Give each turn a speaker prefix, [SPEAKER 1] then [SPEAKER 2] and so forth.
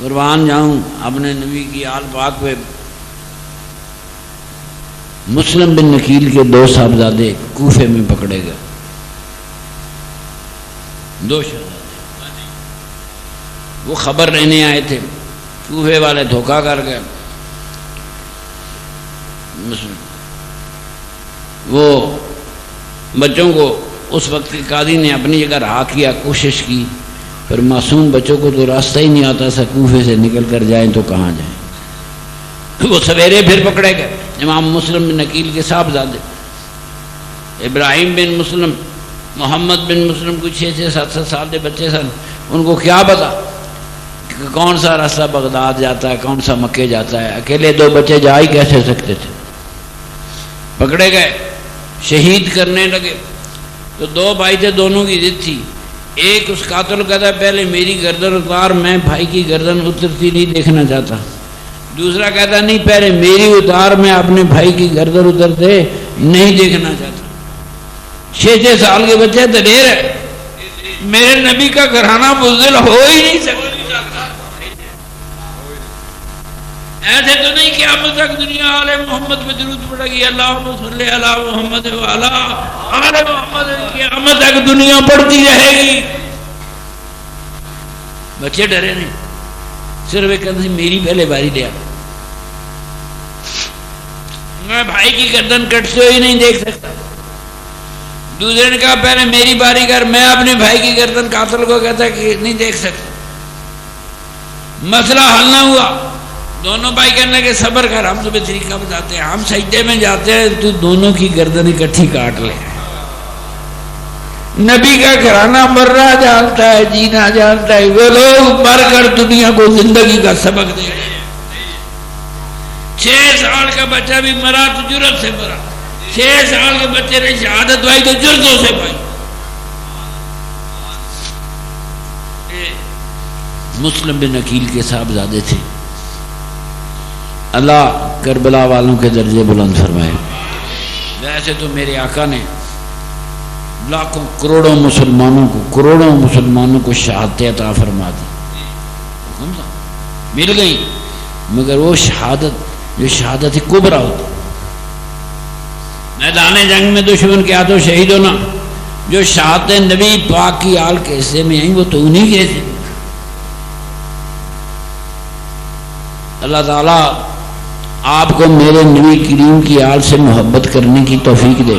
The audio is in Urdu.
[SPEAKER 1] قربان جاؤں اپنے نبی کی آل پاک پہ، مسلم بن نکیل کے 2 صاحبزادے کوفے میں پکڑے گئے، 2 شہزادے، وہ خبر لینے آئے تھے، کوفے والے دھوکہ کر گئے، وہ بچوں کو اس وقت کے قاضی نے اپنی جگہ رہا کیا، کوشش کی، پر معصوم بچوں کو تو راستہ ہی نہیں آتا تھا، کوفے سے نکل کر جائیں تو کہاں جائیں، وہ سویرے پھر پکڑے گئے۔ امام مسلم بن نکیل کے صاحبزادے ابراہیم بن مسلم، محمد بن مسلم، کچھ 6 7 سال کے بچے سن، ان کو کیا پتا کہ کون سا راستہ بغداد جاتا ہے، کون سا مکے جاتا ہے، اکیلے 2 بچے جا ہی کیسے سکتے تھے، پکڑے گئے، شہید کرنے لگے۔ تو 2 بھائی تھے، دونوں کی ضد تھی، ایک اس قاتل کہتا ہے پہلے میری گردن اتار، میں بھائی کی گردن اترتی نہیں دیکھنا چاہتا، دوسرا کہتا نہیں پہلے میری اتار، میں اپنے بھائی کی گردن اترتے نہیں دیکھنا چاہتا۔ 6 سال کے بچے دلیر ہے، میرے نبی کا گھرانہ بزدل ہو ہی نہیں سکتا، ایسے تو نہیں کہ اب تک دنیا آل محمد پہ درود پڑے گی، اللہم صلی علی محمد وعلی آل محمد، قیامت تک دنیا پڑھتی رہے گی۔ بچے ڈرے نہیں، صرف ایک کہتے میری پہلے باری لیا، میں بھائی کی گردن کٹتے ہوئی نہیں دیکھ سکتا، دوسرے نے کہا پہلے میری باری کر، میں اپنے بھائی کی گردن قاتل کو کہتا کہ نہیں دیکھ سکتا، مسئلہ حل نہ ہوا، دونوں بھائی کہنے لگے صبر کر، ہم تمہیں طریقہ بتاتے ہیں، ہم سجدے میں جاتے ہیں، تو دونوں کی گردن اکٹھی کاٹ لے۔ نبی کا گھرانہ مرنا جانتا ہے، جینا جانتا ہے، وہ لوگ مر کر دنیا کو زندگی کا سبق دے رہے ہیں۔ 6 سال کا بچہ بھی مرا تو جرت سے مرا، 6 سال کے بچے نے شہادت پائی تو جرتوں سے پائی۔ مسلم بن عقیل کے صاحبزادے تھے، اللہ کربلا والوں کے درجے بلند فرمائے۔ ویسے تو میرے آقا نے لاکھوں کروڑوں مسلمانوں کو شہادتیں عطا فرما دی، مل گئی، مگر وہ شہادت جو شہادت کبریٰ ہوتی، میدان جنگ میں دشمن کے ہاتھوں شہید ہونا، جو شہادتیں نبی پاک کی آل کے حصے میں آئیں وہ تو انہی کے حصے میں۔ اللہ تعالیٰ آپ کو میرے نبی کریم کی آل سے محبت کرنے کی توفیق دے۔